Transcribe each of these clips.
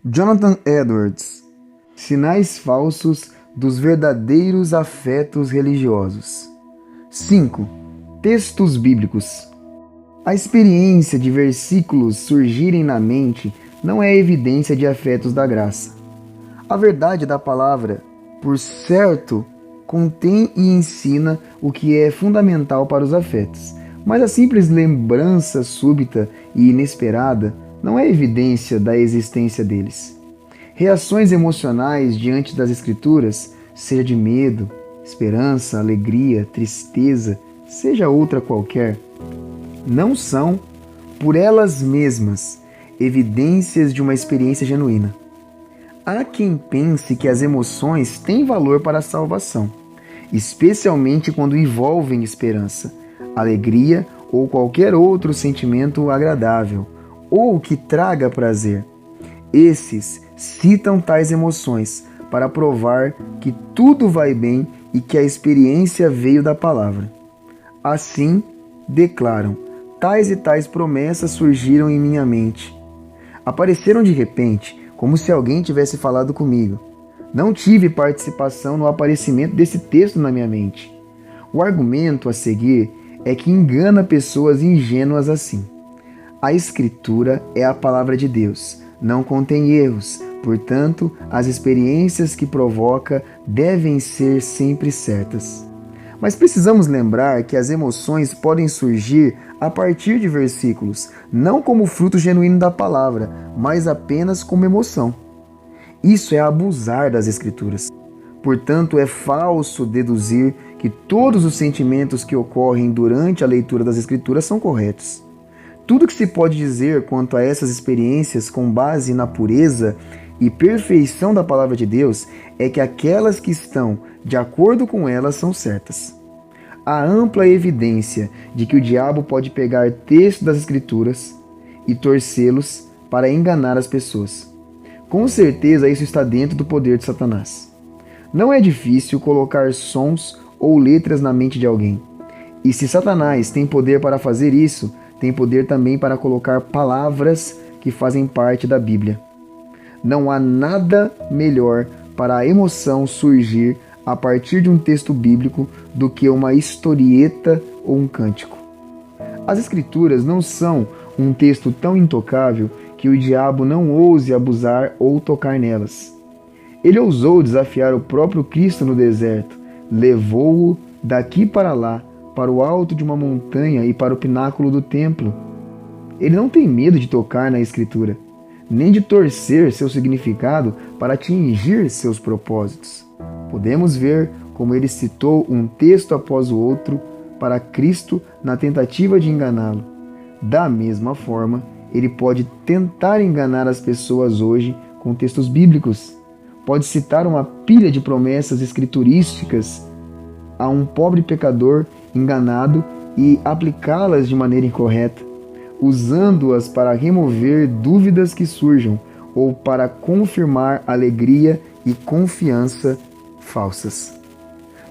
Jonathan Edwards. Sinais falsos dos verdadeiros afetos religiosos. 5. Textos bíblicos. A experiência de versículos surgirem na mente não é evidência de afetos da graça. A verdade da palavra, por certo, contém e ensina o que é fundamental para os afetos, mas a simples lembrança súbita e inesperada não é evidência da existência deles. Reações emocionais diante das Escrituras, seja de medo, esperança, alegria, tristeza, seja outra qualquer, não são, por elas mesmas, evidências de uma experiência genuína. Há quem pense que as emoções têm valor para a salvação, especialmente quando envolvem esperança, alegria ou qualquer outro sentimento agradável, ou que traga prazer. Esses citam tais emoções para provar que tudo vai bem e que a experiência veio da palavra. Assim, declaram: tais e tais promessas surgiram em minha mente. Apareceram de repente, como se alguém tivesse falado comigo. Não tive participação no aparecimento desse texto na minha mente. O argumento a seguir é que engana pessoas ingênuas assim. A Escritura é a palavra de Deus, não contém erros, portanto, as experiências que provoca devem ser sempre certas. Mas precisamos lembrar que as emoções podem surgir a partir de versículos, não como fruto genuíno da palavra, mas apenas como emoção. Isso é abusar das Escrituras. Portanto, é falso deduzir que todos os sentimentos que ocorrem durante a leitura das Escrituras são corretos. Tudo que se pode dizer quanto a essas experiências com base na pureza e perfeição da palavra de Deus é que aquelas que estão de acordo com elas são certas. Há ampla evidência de que o diabo pode pegar textos das Escrituras e torcê-los para enganar as pessoas. Com certeza isso está dentro do poder de Satanás. Não é difícil colocar sons ou letras na mente de alguém. E se Satanás tem poder para fazer isso, tem poder também para colocar palavras que fazem parte da Bíblia. Não há nada melhor para a emoção surgir a partir de um texto bíblico do que uma historieta ou um cântico. As Escrituras não são um texto tão intocável que o diabo não ouse abusar ou tocar nelas. Ele ousou desafiar o próprio Cristo no deserto, levou-o daqui para lá, para o alto de uma montanha e para o pináculo do templo. Ele não tem medo de tocar na Escritura, nem de torcer seu significado para atingir seus propósitos. Podemos ver como ele citou um texto após o outro para Cristo na tentativa de enganá-lo. Da mesma forma, ele pode tentar enganar as pessoas hoje com textos bíblicos. Pode citar uma pilha de promessas escriturísticas a um pobre pecador enganado e aplicá-las de maneira incorreta, usando-as para remover dúvidas que surjam ou para confirmar alegria e confiança falsas.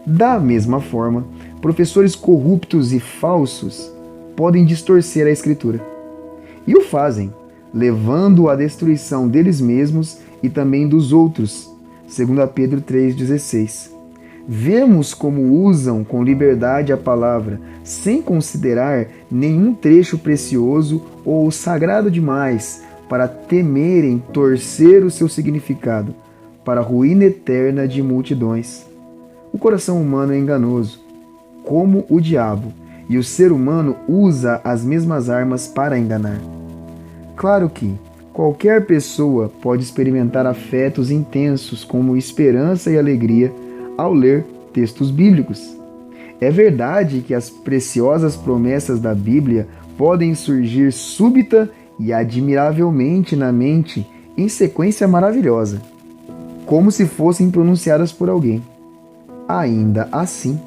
Da mesma forma, professores corruptos e falsos podem distorcer a Escritura. E o fazem, levando à destruição deles mesmos e também dos outros, segundo Pedro 3,16. Vemos como usam com liberdade a palavra, sem considerar nenhum trecho precioso ou sagrado demais, para temerem torcer o seu significado, para a ruína eterna de multidões. O coração humano é enganoso, como o diabo, e o ser humano usa as mesmas armas para enganar. Claro que qualquer pessoa pode experimentar afetos intensos como esperança e alegria ao ler textos bíblicos. É verdade que as preciosas promessas da Bíblia podem surgir súbita e admiravelmente na mente em sequência maravilhosa, como se fossem pronunciadas por alguém. Ainda assim,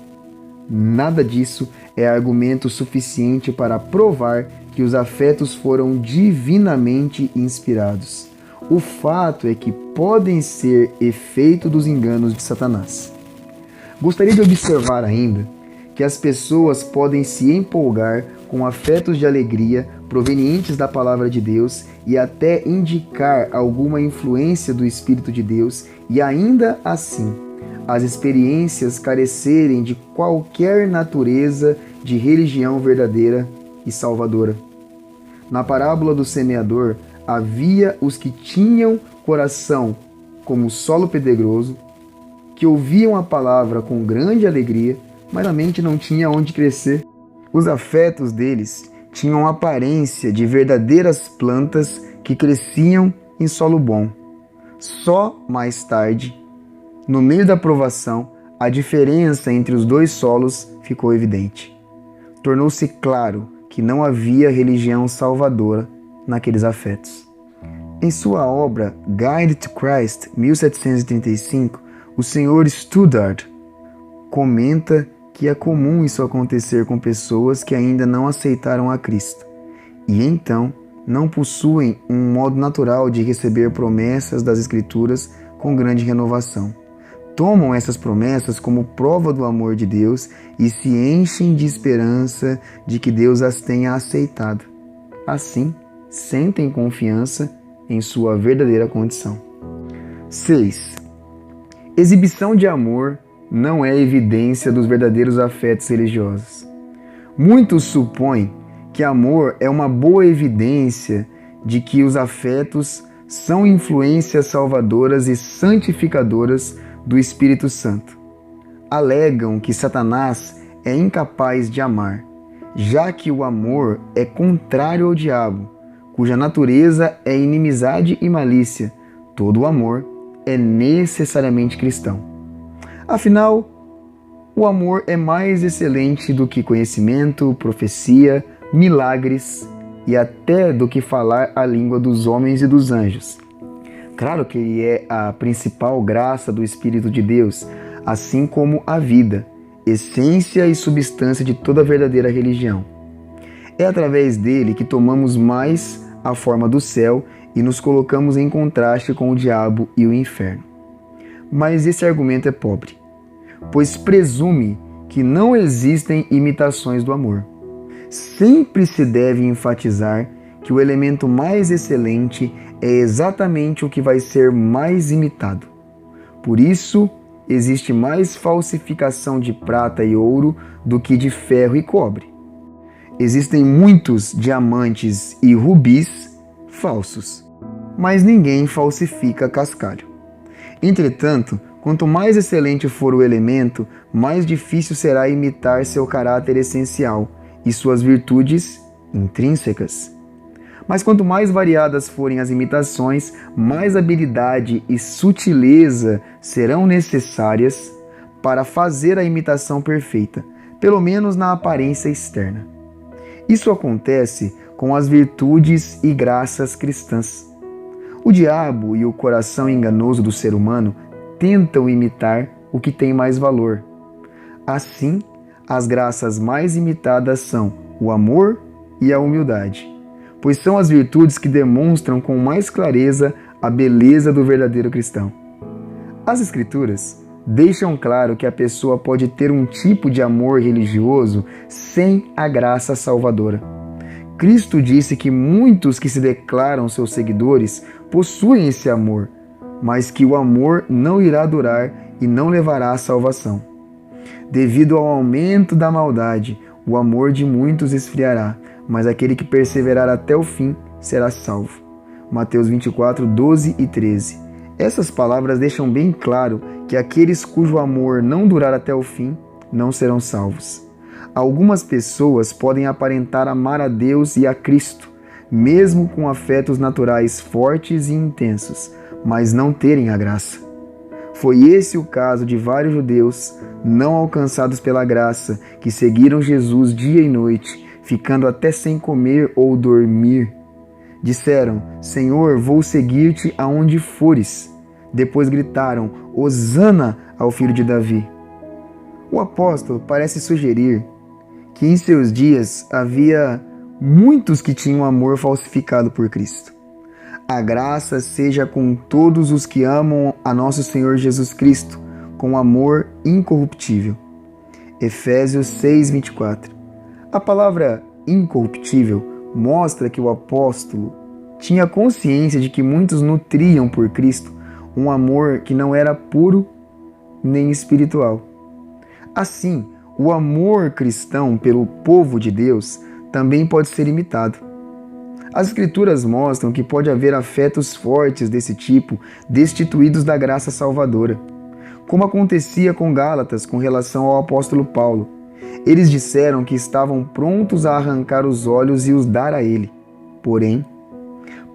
nada disso é argumento suficiente para provar que os afetos foram divinamente inspirados. O fato é que podem ser efeito dos enganos de Satanás. Gostaria de observar ainda que as pessoas podem se empolgar com afetos de alegria provenientes da palavra de Deus e até indicar alguma influência do Espírito de Deus, e ainda assim as experiências carecerem de qualquer natureza de religião verdadeira e salvadora. Na parábola do semeador, havia os que tinham coração como solo pedregoso, que ouviam a palavra com grande alegria, mas a mente não tinha onde crescer. Os afetos deles tinham aparência de verdadeiras plantas que cresciam em solo bom. Só mais tarde, no meio da provação, a diferença entre os dois solos ficou evidente. Tornou-se claro que não havia religião salvadora naqueles afetos. Em sua obra Guide to Christ, 1735, o Sr. Studdard comenta que é comum isso acontecer com pessoas que ainda não aceitaram a Cristo e então não possuem um modo natural de receber promessas das Escrituras com grande renovação. Tomam essas promessas como prova do amor de Deus e se enchem de esperança de que Deus as tenha aceitado. Assim, sentem confiança em sua verdadeira condição. 6. Exibição de amor não é evidência dos verdadeiros afetos religiosos. Muitos supõem que amor é uma boa evidência de que os afetos são influências salvadoras e santificadoras do Espírito Santo. Alegam que Satanás é incapaz de amar, já que o amor é contrário ao diabo, cuja natureza é inimizade e malícia. Todo amor é necessariamente cristão. Afinal, o amor é mais excelente do que conhecimento, profecia, milagres e até do que falar a língua dos homens e dos anjos. Claro que ele é a principal graça do Espírito de Deus, assim como a vida, essência e substância de toda verdadeira religião. É através dele que tomamos mais a forma do céu e nos colocamos em contraste com o diabo e o inferno. Mas esse argumento é pobre, pois presume que não existem imitações do amor. Sempre se deve enfatizar que o elemento mais excelente é exatamente o que vai ser mais imitado. Por isso, existe mais falsificação de prata e ouro do que de ferro e cobre. Existem muitos diamantes e rubis falsos, mas ninguém falsifica cascalho. Entretanto, quanto mais excelente for o elemento, mais difícil será imitar seu caráter essencial e suas virtudes intrínsecas. Mas quanto mais variadas forem as imitações, mais habilidade e sutileza serão necessárias para fazer a imitação perfeita, pelo menos na aparência externa. Isso acontece com as virtudes e graças cristãs. O diabo e o coração enganoso do ser humano tentam imitar o que tem mais valor. Assim, as graças mais imitadas são o amor e a humildade, pois são as virtudes que demonstram com mais clareza a beleza do verdadeiro cristão. As Escrituras deixam claro que a pessoa pode ter um tipo de amor religioso sem a graça salvadora. Cristo disse que muitos que se declaram seus seguidores possuem esse amor, mas que o amor não irá durar e não levará à salvação. Devido ao aumento da maldade, o amor de muitos esfriará, mas aquele que perseverar até o fim será salvo. Mateus 24, 12 e 13. Essas palavras deixam bem claro que aqueles cujo amor não durar até o fim não serão salvos. Algumas pessoas podem aparentar amar a Deus e a Cristo, mesmo com afetos naturais fortes e intensos, mas não terem a graça. Foi esse o caso de vários judeus não alcançados pela graça, que seguiram Jesus dia e noite, ficando até sem comer ou dormir. Disseram: Senhor, vou seguir-te aonde fores. Depois gritaram: Hosana ao filho de Davi. O apóstolo parece sugerir que em seus dias havia muitos que tinham amor falsificado por Cristo. A graça seja com todos os que amam a nosso Senhor Jesus Cristo, com amor incorruptível. Efésios 6, 24. A palavra incorruptível mostra que o apóstolo tinha consciência de que muitos nutriam por Cristo um amor que não era puro nem espiritual. Assim, o amor cristão pelo povo de Deus também pode ser imitado. As Escrituras mostram que pode haver afetos fortes desse tipo destituídos da graça salvadora, como acontecia com Gálatas com relação ao apóstolo Paulo. Eles disseram que estavam prontos a arrancar os olhos e os dar a ele. Porém,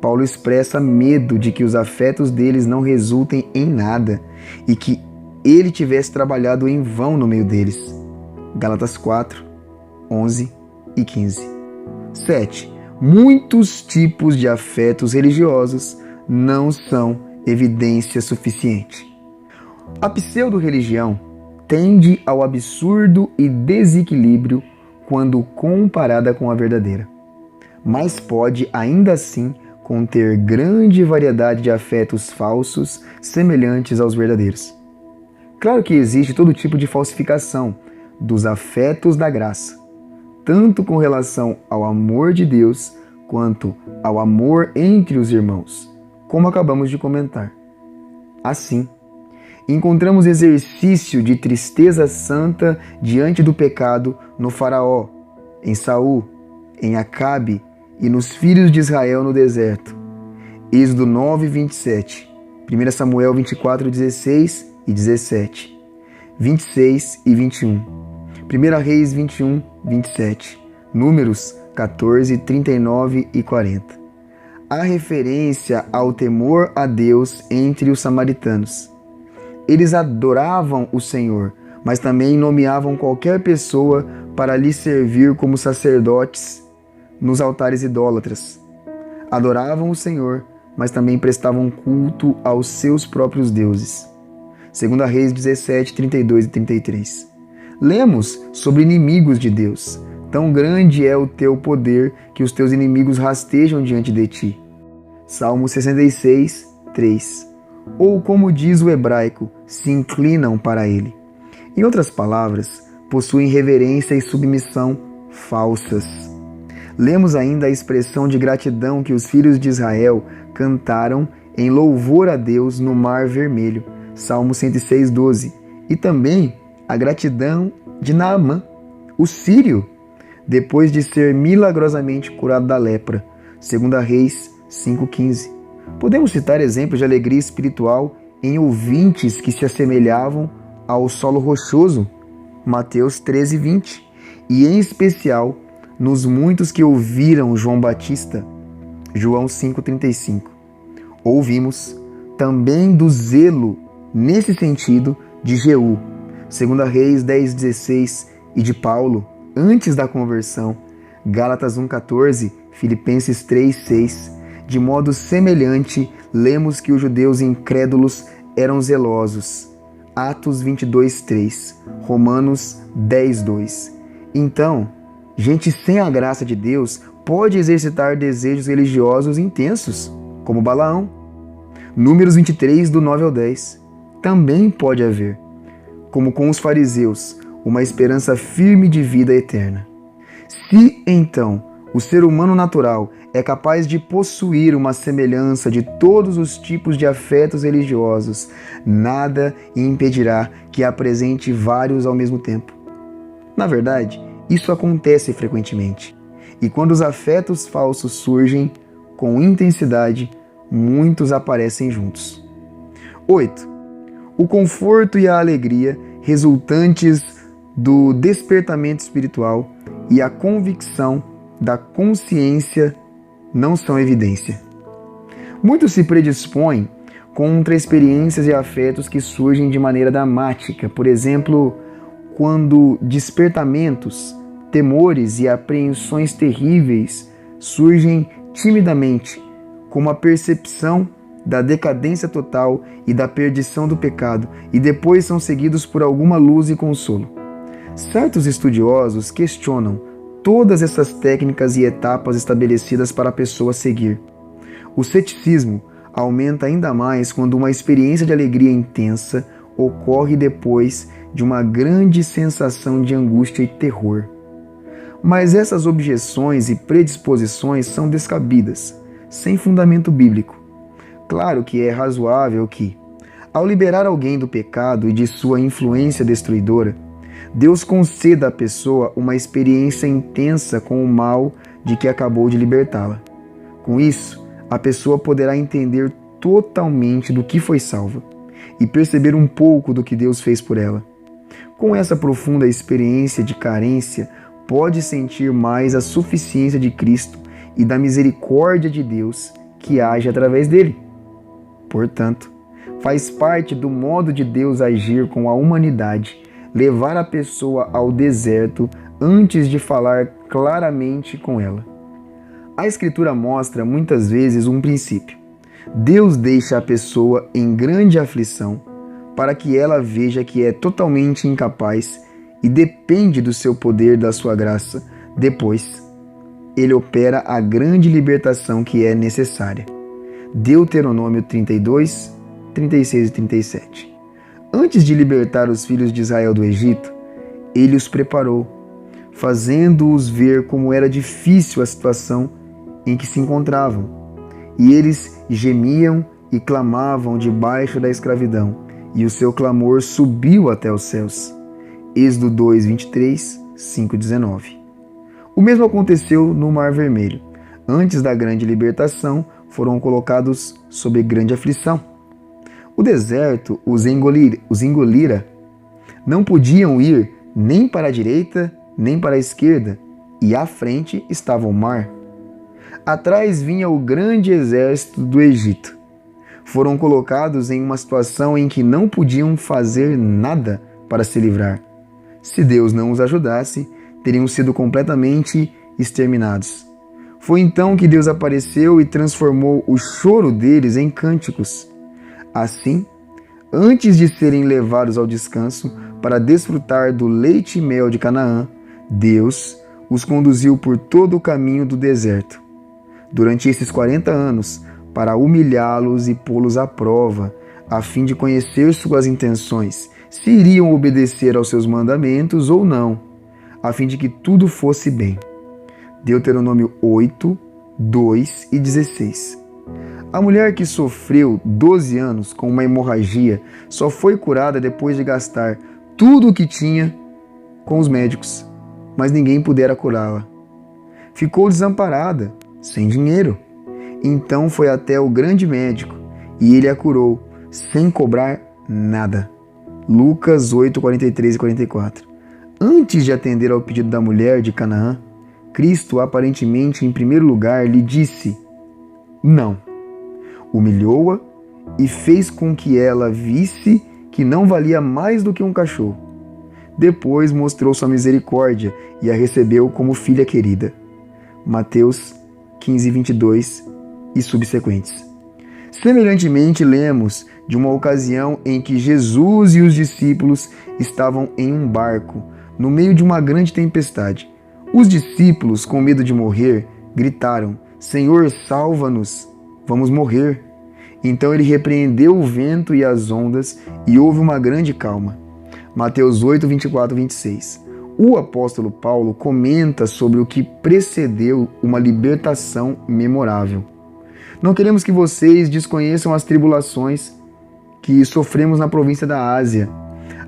Paulo expressa medo de que os afetos deles não resultem em nada e que ele tivesse trabalhado em vão no meio deles. Gálatas 4, 11 e 15. 7. Muitos tipos de afetos religiosos não são evidência suficiente. A pseudo-religião tende ao absurdo e desequilíbrio quando comparada com a verdadeira, mas pode ainda assim conter grande variedade de afetos falsos semelhantes aos verdadeiros. Claro que existe todo tipo de falsificação dos afetos da graça, tanto com relação ao amor de Deus quanto ao amor entre os irmãos, como acabamos de comentar. Assim, encontramos exercício de tristeza santa diante do pecado no Faraó, em Saul, em Acabe e nos filhos de Israel no deserto. Êxodo 9, 27, 1 Samuel 24, 16 e 17, 26 e 21, 1 Reis 21, 27, Números 14, 39 e 40. Há referência ao temor a Deus entre os samaritanos. Eles adoravam o Senhor, mas também nomeavam qualquer pessoa para lhe servir como sacerdotes nos altares idólatras. Adoravam o Senhor, mas também prestavam culto aos seus próprios deuses. 2 Reis 17, 32 e 33. Lemos sobre inimigos de Deus. Tão grande é o teu poder que os teus inimigos rastejam diante de ti. Salmo 66, 3. Ou como diz o hebraico, se inclinam para ele. Em outras palavras, possuem reverência e submissão falsas. Lemos ainda a expressão de gratidão que os filhos de Israel cantaram em louvor a Deus no Mar Vermelho, Salmo 106, 12. E também a gratidão de Naamã, o sírio, depois de ser milagrosamente curado da lepra, 2 Reis 5,15. Podemos citar exemplos de alegria espiritual em ouvintes que se assemelhavam ao solo rochoso, Mateus 13, 20, e em especial nos muitos que ouviram João Batista, João 5,35. Ouvimos também do zelo nesse sentido de Jeú, 2 Reis 10, 16, e de Paulo, antes da conversão, Gálatas 1,14, Filipenses 3, 6. De modo semelhante, lemos que os judeus incrédulos eram zelosos, Atos 22, 3, Romanos 10, 2. Então, gente sem a graça de Deus pode exercitar desejos religiosos intensos, como Balaão. Números 23, do 9 ao 10. Também pode haver, como com os fariseus, uma esperança firme de vida eterna. Se, então, o ser humano natural é capaz de possuir uma semelhança de todos os tipos de afetos religiosos, nada impedirá que apresente vários ao mesmo tempo. Na verdade, isso acontece frequentemente. E quando os afetos falsos surgem com intensidade, muitos aparecem juntos. 8. O conforto e a alegria resultantes do despertamento espiritual e a convicção da consciência não são evidência. Muitos se predispõem contra experiências e afetos que surgem de maneira dramática, por exemplo, quando despertamentos, temores e apreensões terríveis surgem timidamente, como a percepção da decadência total e da perdição do pecado, e depois são seguidos por alguma luz e consolo. Certos estudiosos questionam todas essas técnicas e etapas estabelecidas para a pessoa seguir. O ceticismo aumenta ainda mais quando uma experiência de alegria intensa ocorre depois de uma grande sensação de angústia e terror. Mas essas objeções e predisposições são descabidas, sem fundamento bíblico. Claro que é razoável que, ao liberar alguém do pecado e de sua influência destruidora, Deus conceda à pessoa uma experiência intensa com o mal de que acabou de libertá-la. Com isso, a pessoa poderá entender totalmente do que foi salva e perceber um pouco do que Deus fez por ela. Com essa profunda experiência de carência, pode sentir mais a suficiência de Cristo e da misericórdia de Deus que age através dele. Portanto, faz parte do modo de Deus agir com a humanidade, levar a pessoa ao deserto antes de falar claramente com ela. A Escritura mostra muitas vezes um princípio. Deus deixa a pessoa em grande aflição para que ela veja que é totalmente incapaz e depende do seu poder, da sua graça. Depois, ele opera a grande libertação que é necessária. Deuteronômio 32, 36 e 37. Antes de libertar os filhos de Israel do Egito, ele os preparou, fazendo-os ver como era difícil a situação em que se encontravam. E eles gemiam e clamavam debaixo da escravidão, e o seu clamor subiu até os céus. Êxodo 2, 23, 5, 19. O mesmo aconteceu no Mar Vermelho. Antes da grande libertação, foram colocados sob grande aflição. O deserto os engolira. Não podiam ir nem para a direita, nem para a esquerda, e à frente estava o mar. Atrás vinha o grande exército do Egito. Foram colocados em uma situação em que não podiam fazer nada para se livrar. Se Deus não os ajudasse, teriam sido completamente exterminados. Foi então que Deus apareceu e transformou o choro deles em cânticos. Assim, antes de serem levados ao descanso para desfrutar do leite e mel de Canaã, Deus os conduziu por todo o caminho do deserto. Durante esses 40 anos, para humilhá-los e pô-los à prova, a fim de conhecer suas intenções, se iriam obedecer aos seus mandamentos ou não, a fim de que tudo fosse bem. Deuteronômio 8, 2 e 16. A mulher que sofreu 12 anos com uma hemorragia só foi curada depois de gastar tudo o que tinha com os médicos, mas ninguém pudera curá-la. Ficou desamparada, sem dinheiro. Então foi até o grande médico e ele a curou, sem cobrar nada. Lucas 8, 43 e 44. Antes de atender ao pedido da mulher de Canaã, Cristo, aparentemente em primeiro lugar, lhe disse não. Humilhou-a e fez com que ela visse que não valia mais do que um cachorro. Depois mostrou sua misericórdia e a recebeu como filha querida. Mateus 15, 22 e subsequentes. Semelhantemente, lemos de uma ocasião em que Jesus e os discípulos estavam em um barco, no meio de uma grande tempestade. Os discípulos, com medo de morrer, gritaram: Senhor, salva-nos, vamos morrer. Então ele repreendeu o vento e as ondas e houve uma grande calma. Mateus 8, 24 e 26. O apóstolo Paulo comenta sobre o que precedeu uma libertação memorável. Não queremos que vocês desconheçam as tribulações que sofremos na província da Ásia,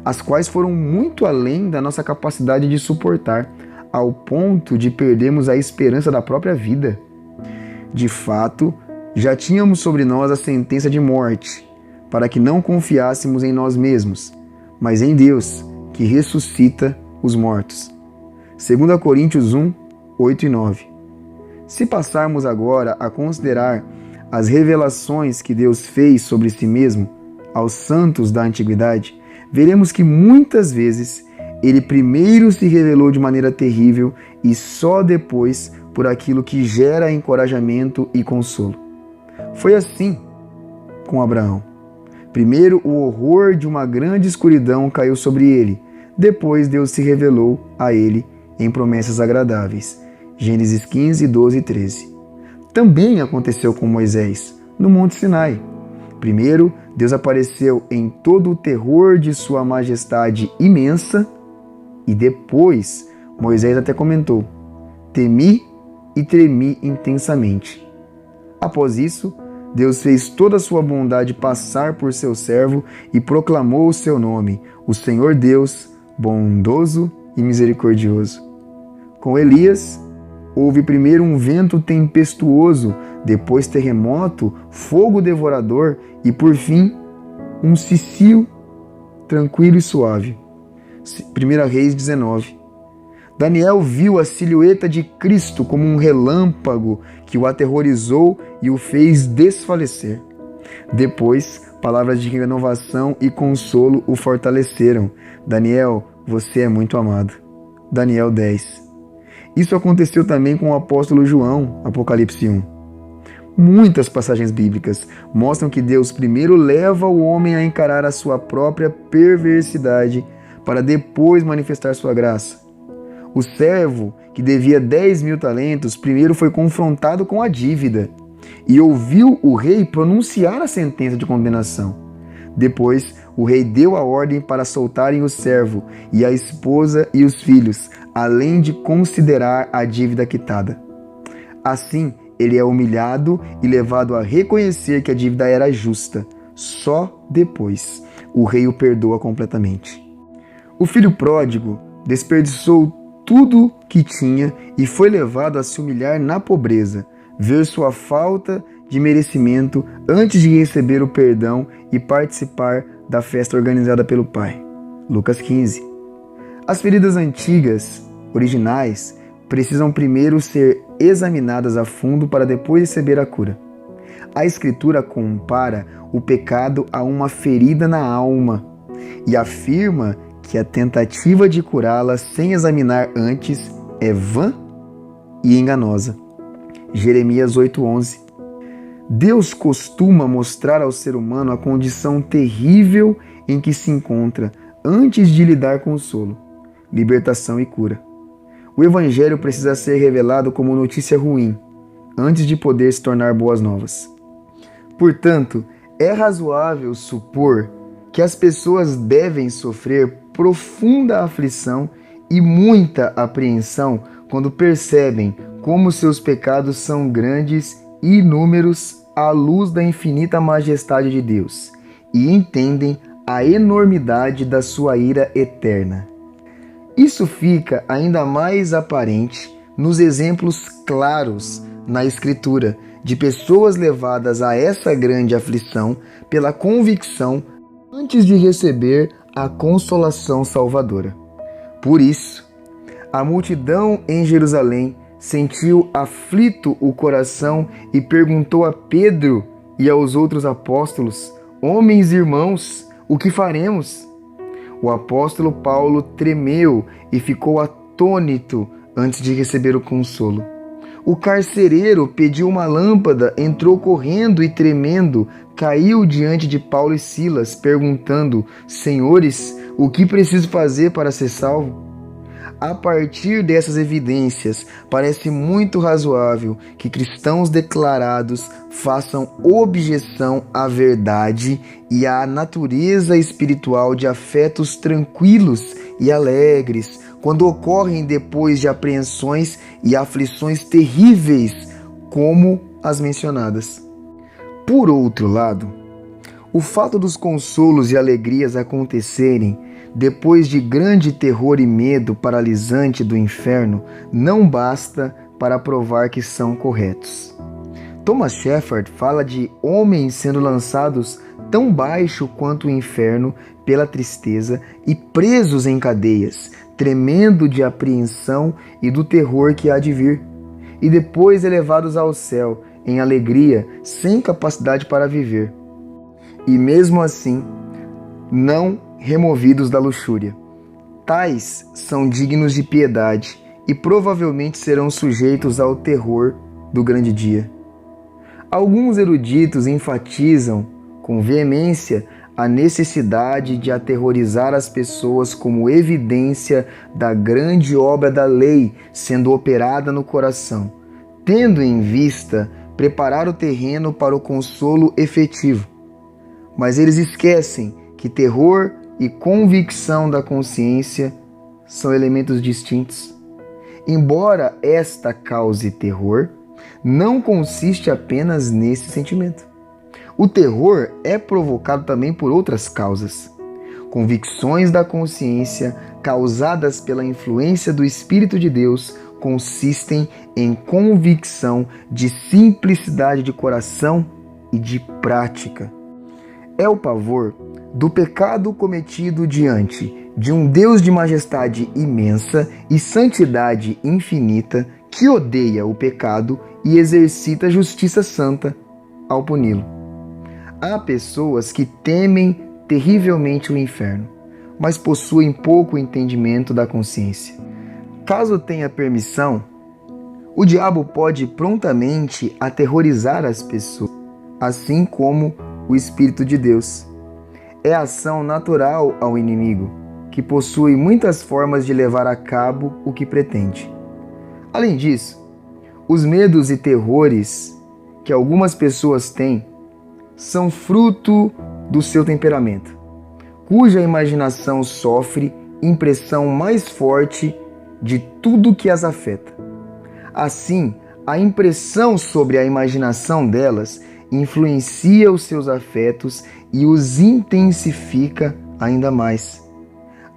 as quais foram muito além da nossa capacidade de suportar, ao ponto de perdermos a esperança da própria vida. De fato, já tínhamos sobre nós a sentença de morte, para que não confiássemos em nós mesmos, mas em Deus, que ressuscita os mortos. 2 Coríntios 1, 8 e 9. Se passarmos agora a considerar as revelações que Deus fez sobre si mesmo aos santos da antiguidade, veremos que muitas vezes ele primeiro se revelou de maneira terrível e só depois por aquilo que gera encorajamento e consolo. Foi assim com Abraão. Primeiro, o horror de uma grande escuridão caiu sobre ele. Depois, Deus se revelou a ele em promessas agradáveis. Gênesis 15, 12 e 13. Também aconteceu com Moisés, no Monte Sinai. Primeiro, Deus apareceu em todo o terror de sua majestade imensa e depois, Moisés até comentou, Temi e tremi intensamente. Após isso, Deus fez toda a sua bondade passar por seu servo e proclamou o seu nome, o Senhor Deus, bondoso e misericordioso. Com Elias, houve primeiro um vento tempestuoso, depois terremoto, fogo devorador e, por fim, um cicio tranquilo e suave. 1 Reis 19. Daniel viu a silhueta de Cristo como um relâmpago que o aterrorizou e o fez desfalecer. Depois, palavras de renovação e consolo o fortaleceram. Daniel, você é muito amado. Daniel 10. Isso aconteceu também com o apóstolo João, Apocalipse 1. Muitas passagens bíblicas mostram que Deus primeiro leva o homem a encarar a sua própria perversidade para depois manifestar sua graça. O servo, que devia 10.000 talentos, primeiro foi confrontado com a dívida e ouviu o rei pronunciar a sentença de condenação. Depois, o rei deu a ordem para soltarem o servo e a esposa e os filhos, além de considerar a dívida quitada. Assim, ele é humilhado e levado a reconhecer que a dívida era justa. Só depois, o rei o perdoa completamente. O filho pródigo desperdiçou tudo que tinha e foi levado a se humilhar na pobreza, ver sua falta de merecimento antes de receber o perdão e participar da festa organizada pelo pai. Lucas 15. As feridas antigas, originais, precisam primeiro ser examinadas a fundo para depois receber a cura. A Escritura compara o pecado a uma ferida na alma e afirma que a tentativa de curá-la sem examinar antes é vã e enganosa. Jeremias 8:11. Deus costuma mostrar ao ser humano a condição terrível em que se encontra antes de lhe dar consolo, libertação e cura. O Evangelho precisa ser revelado como notícia ruim, antes de poder se tornar boas novas. Portanto, é razoável supor que as pessoas devem sofrer profunda aflição e muita apreensão quando percebem como seus pecados são grandes e inúmeros à luz da infinita majestade de Deus e entendem a enormidade da sua ira eterna. Isso fica ainda mais aparente nos exemplos claros na Escritura de pessoas levadas a essa grande aflição pela convicção antes de receber a consolação salvadora. Por isso, a multidão em Jerusalém sentiu aflito o coração e perguntou a Pedro e aos outros apóstolos: Homens e irmãos, o que faremos? O apóstolo Paulo tremeu e ficou atônito antes de receber o consolo. O carcereiro pediu uma lâmpada, entrou correndo e tremendo, caiu diante de Paulo e Silas, perguntando: Senhores, o que preciso fazer para ser salvo? A partir dessas evidências, parece muito razoável que cristãos declarados façam objeção à verdade e à natureza espiritual de afetos tranquilos e alegres, quando ocorrem depois de apreensões e aflições terríveis, como as mencionadas. Por outro lado, o fato dos consolos e alegrias acontecerem depois de grande terror e medo paralisante do inferno não basta para provar que são corretos. Thomas Shepard fala de homens sendo lançados tão baixo quanto o inferno pela tristeza e presos em cadeias, tremendo de apreensão e do terror que há de vir, e depois elevados ao céu em alegria, sem capacidade para viver. E mesmo assim, não removidos da luxúria. Tais são dignos de piedade e provavelmente serão sujeitos ao terror do grande dia. Alguns eruditos enfatizam com veemência a necessidade de aterrorizar as pessoas como evidência da grande obra da lei sendo operada no coração, tendo em vista preparar o terreno para o consolo efetivo. Mas eles esquecem que terror e convicção da consciência são elementos distintos. Embora esta cause terror, não consiste apenas nesse sentimento. O terror é provocado também por outras causas. Convicções da consciência causadas pela influência do Espírito de Deus consistem em convicção de simplicidade de coração e de prática. É o pavor do pecado cometido diante de um Deus de majestade imensa e santidade infinita que odeia o pecado e exercita justiça santa ao puni-lo. Há pessoas que temem terrivelmente o inferno, mas possuem pouco entendimento da consciência. Caso tenha permissão, o diabo pode prontamente aterrorizar as pessoas, assim como o Espírito de Deus. É ação natural ao inimigo, que possui muitas formas de levar a cabo o que pretende. Além disso, os medos e terrores que algumas pessoas têm são fruto do seu temperamento, cuja imaginação sofre impressão mais forte de tudo que as afeta. Assim, a impressão sobre a imaginação delas influencia os seus afetos e os intensifica ainda mais.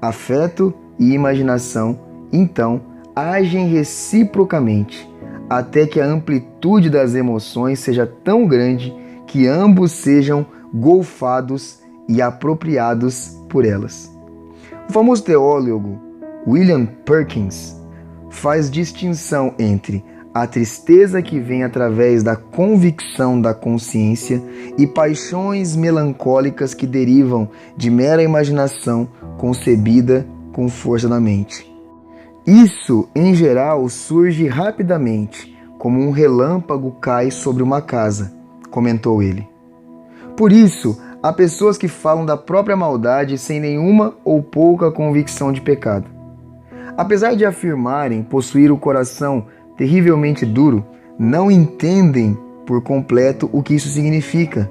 Afeto e imaginação, então, agem reciprocamente, até que a amplitude das emoções seja tão grande que ambos sejam golfados e apropriados por elas. O famoso teólogo William Perkins faz distinção entre a tristeza que vem através da convicção da consciência e paixões melancólicas que derivam de mera imaginação concebida com força da mente. Isso, em geral, surge rapidamente, como um relâmpago cai sobre uma casa, comentou ele. Por isso, há pessoas que falam da própria maldade sem nenhuma ou pouca convicção de pecado. Apesar de afirmarem possuir o coração terrivelmente duro, não entendem por completo o que isso significa.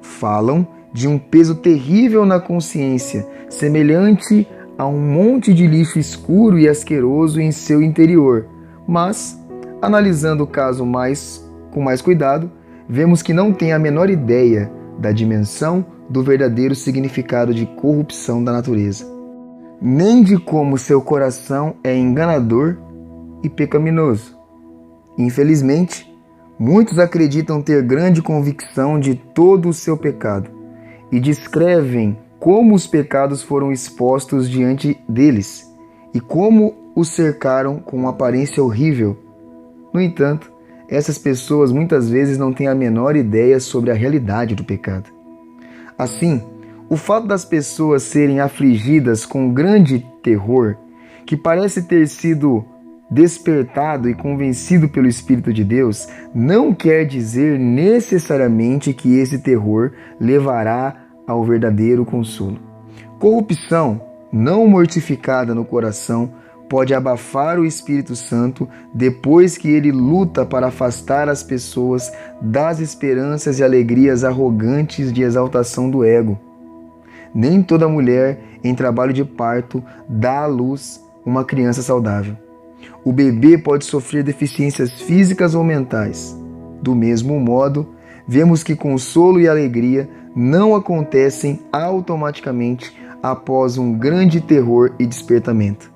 Falam de um peso terrível na consciência, semelhante a um monte de lixo escuro e asqueroso em seu interior. Mas, analisando o caso com mais cuidado, vemos que não têm a menor ideia da dimensão do verdadeiro significado de corrupção da natureza, nem de como seu coração é enganador e pecaminoso. Infelizmente, muitos acreditam ter grande convicção de todo o seu pecado e descrevem como os pecados foram expostos diante deles e como os cercaram com uma aparência horrível. No entanto, essas pessoas muitas vezes não têm a menor ideia sobre a realidade do pecado. Assim, o fato das pessoas serem afligidas com grande terror, que parece ter sido despertado e convencido pelo Espírito de Deus, não quer dizer necessariamente que esse terror levará ao verdadeiro consolo. Corrupção não mortificada no coração pode abafar o Espírito Santo depois que ele luta para afastar as pessoas das esperanças e alegrias arrogantes de exaltação do ego. Nem toda mulher em trabalho de parto dá à luz uma criança saudável. O bebê pode sofrer deficiências físicas ou mentais. Do mesmo modo, vemos que consolo e alegria não acontecem automaticamente após um grande terror e despertamento.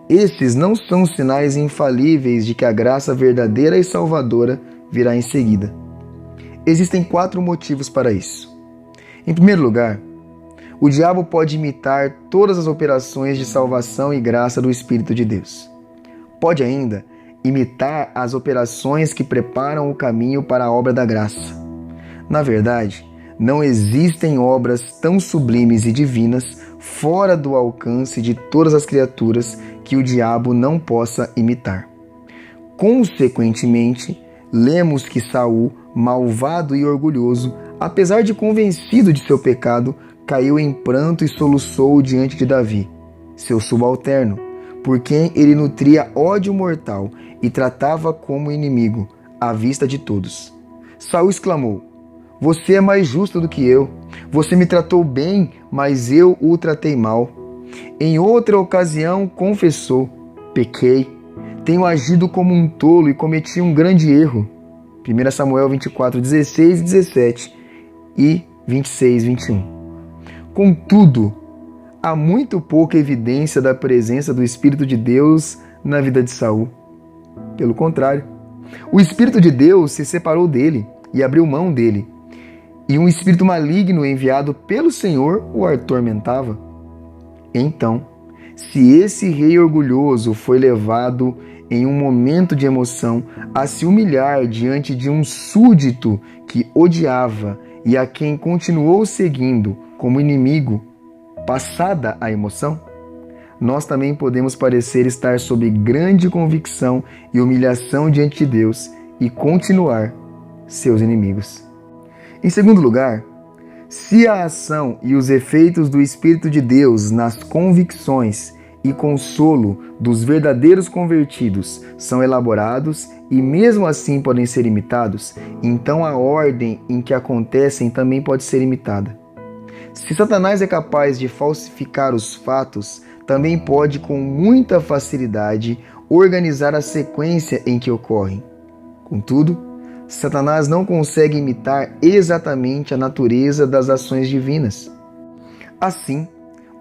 Esses não são sinais infalíveis de que a graça verdadeira e salvadora virá em seguida. Existem 4 motivos para isso. Em primeiro lugar, o diabo pode imitar todas as operações de salvação e graça do Espírito de Deus. Pode ainda imitar as operações que preparam o caminho para a obra da graça. Na verdade, não existem obras tão sublimes e divinas fora do alcance de todas as criaturas que o diabo não possa imitar. Consequentemente, lemos que Saul, malvado e orgulhoso, apesar de convencido de seu pecado, caiu em pranto e soluçou diante de Davi, seu subalterno, por quem ele nutria ódio mortal e tratava como inimigo, à vista de todos. Saul exclamou: "Você é mais justo do que eu. Você me tratou bem, mas eu o tratei mal." Em outra ocasião confessou: "Pequei. tenho agido como um tolo e cometi um grande erro. 1 Samuel 24, 16 e 17 e 26, 21. Contudo, há muito pouca evidência da presença do Espírito de Deus na vida de Saul. Pelo contrário, o Espírito de Deus se separou dele e abriu mão dele, e um espírito maligno enviado pelo Senhor o atormentava. Então, se esse rei orgulhoso foi levado em um momento de emoção a se humilhar diante de um súdito que odiava e a quem continuou seguindo como inimigo, passada a emoção, nós também podemos parecer estar sob grande convicção e humilhação diante de Deus e continuar seus inimigos. Em segundo lugar, se a ação e os efeitos do Espírito de Deus nas convicções e consolo dos verdadeiros convertidos são elaborados e mesmo assim podem ser imitados, então a ordem em que acontecem também pode ser imitada. Se Satanás é capaz de falsificar os fatos, também pode com muita facilidade organizar a sequência em que ocorrem. Contudo, Satanás não consegue imitar exatamente a natureza das ações divinas. Assim,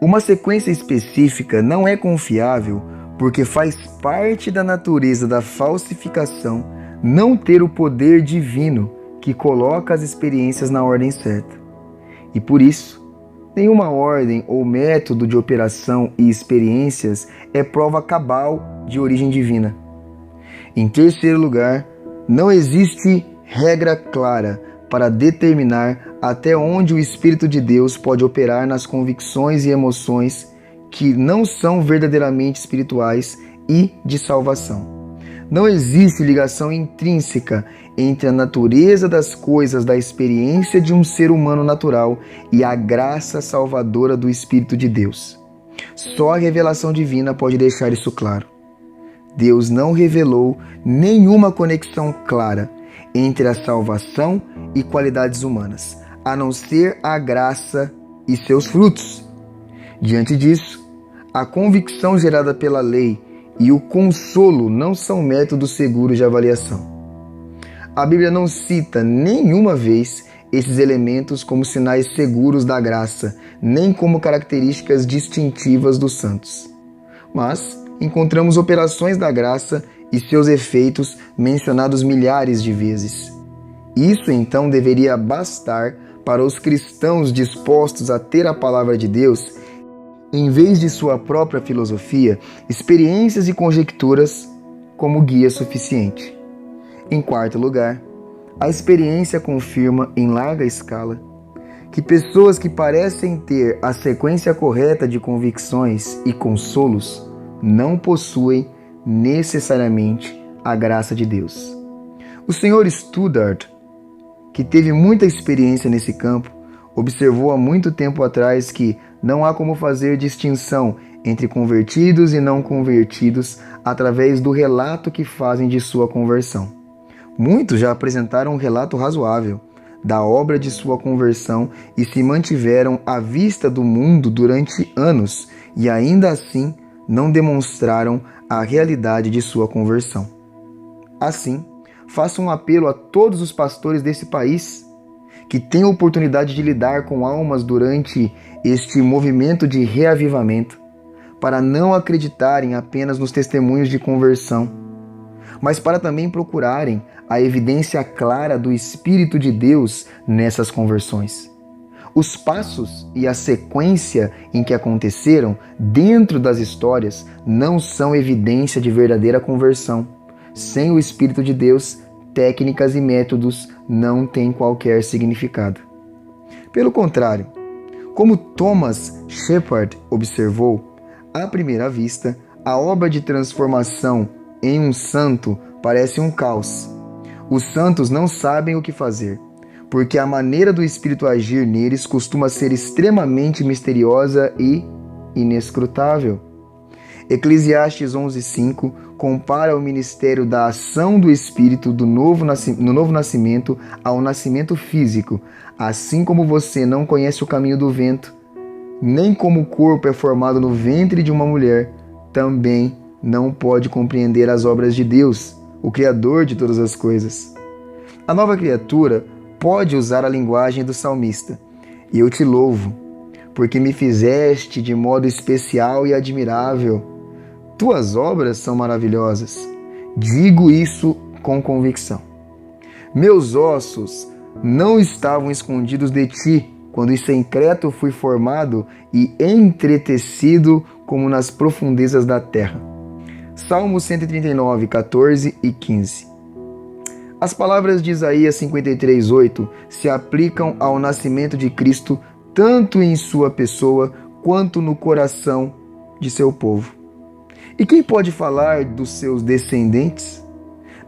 uma sequência específica não é confiável porque faz parte da natureza da falsificação não ter o poder divino que coloca as experiências na ordem certa. E por isso, nenhuma ordem ou método de operação e experiências é prova cabal de origem divina. Em terceiro lugar, não existe regra clara para determinar até onde o Espírito de Deus pode operar nas convicções e emoções que não são verdadeiramente espirituais e de salvação. Não existe ligação intrínseca entre a natureza das coisas da experiência de um ser humano natural e a graça salvadora do Espírito de Deus. Só a revelação divina pode deixar isso claro. Deus não revelou nenhuma conexão clara entre a salvação e qualidades humanas, a não ser a graça e seus frutos. Diante disso, a convicção gerada pela lei e o consolo não são métodos seguros de avaliação. A Bíblia não cita nenhuma vez esses elementos como sinais seguros da graça, nem como características distintivas dos santos. Mas encontramos operações da graça e seus efeitos mencionados milhares de vezes. Isso então deveria bastar para os cristãos dispostos a ter a palavra de Deus, em vez de sua própria filosofia, experiências e conjecturas, como guia suficiente. Em quarto lugar, a experiência confirma em larga escala que pessoas que parecem ter a sequência correta de convicções e consolos não possuem necessariamente a graça de Deus. O Sr. Studdard, que teve muita experiência nesse campo, observou há muito tempo atrás que não há como fazer distinção entre convertidos e não convertidos através do relato que fazem de sua conversão. Muitos já apresentaram um relato razoável da obra de sua conversão e se mantiveram à vista do mundo durante anos e ainda assim não demonstraram a realidade de sua conversão. Assim, faço um apelo a todos os pastores desse país que têm a oportunidade de lidar com almas durante este movimento de reavivamento, para não acreditarem apenas nos testemunhos de conversão, mas para também procurarem a evidência clara do Espírito de Deus nessas conversões. Os passos e a sequência em que aconteceram dentro das histórias não são evidência de verdadeira conversão. Sem o Espírito de Deus, técnicas e métodos não têm qualquer significado. Pelo contrário, como Thomas Shepard observou, à primeira vista, a obra de transformação em um santo parece um caos. Os santos não sabem o que fazer, porque a maneira do Espírito agir neles costuma ser extremamente misteriosa e inescrutável. Eclesiastes 11:5 compara o ministério da ação do Espírito no novo nascimento ao nascimento físico, assim como você não conhece o caminho do vento, nem como o corpo é formado no ventre de uma mulher, também não pode compreender as obras de Deus, o Criador de todas as coisas. A nova criatura pode usar a linguagem do salmista. E eu te louvo, porque me fizeste de modo especial e admirável. Tuas obras são maravilhosas. Digo isso com convicção. Meus ossos não estavam escondidos de ti, quando em secreto fui formado e entretecido como nas profundezas da terra. Salmo 139, 14 e 15. As palavras de Isaías 53, 8 se aplicam ao nascimento de Cristo tanto em sua pessoa quanto no coração de seu povo. E quem pode falar dos seus descendentes?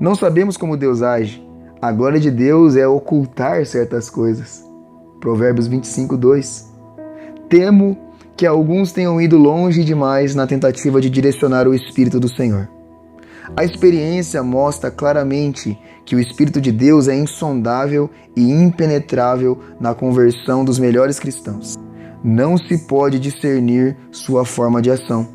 Não sabemos como Deus age. A glória de Deus é ocultar certas coisas. Provérbios 25, 2. Temo que alguns tenham ido longe demais na tentativa de direcionar o Espírito do Senhor. A experiência mostra claramente que o Espírito de Deus é insondável e impenetrável na conversão dos melhores cristãos. Não se pode discernir sua forma de ação.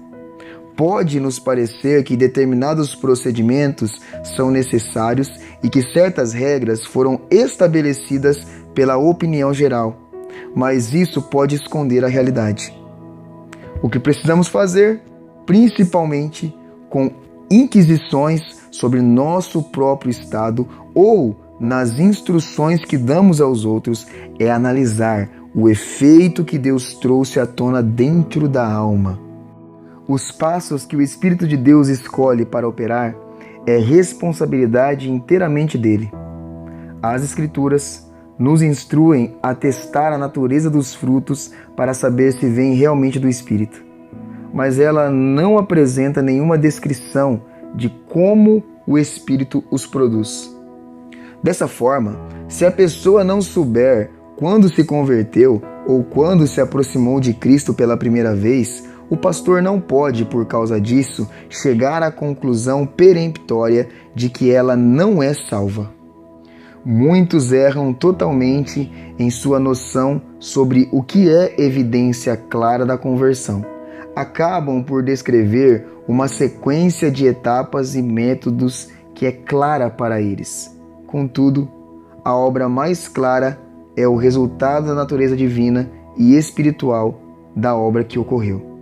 Pode nos parecer que determinados procedimentos são necessários e que certas regras foram estabelecidas pela opinião geral, mas isso pode esconder a realidade. O que precisamos fazer, principalmente com inquisições sobre nosso próprio estado ou nas instruções que damos aos outros, é analisar o efeito que Deus trouxe à tona dentro da alma. Os passos que o Espírito de Deus escolhe para operar é responsabilidade inteiramente dele. As Escrituras nos instruem a testar a natureza dos frutos para saber se vêm realmente do Espírito. Mas ela não apresenta nenhuma descrição de como o Espírito os produz. Dessa forma, se a pessoa não souber quando se converteu ou quando se aproximou de Cristo pela primeira vez, o pastor não pode, por causa disso, chegar à conclusão peremptória de que ela não é salva. Muitos erram totalmente em sua noção sobre o que é evidência clara da conversão. Acabam por descrever uma sequência de etapas e métodos que é clara para eles. Contudo, a obra mais clara é o resultado da natureza divina e espiritual da obra que ocorreu.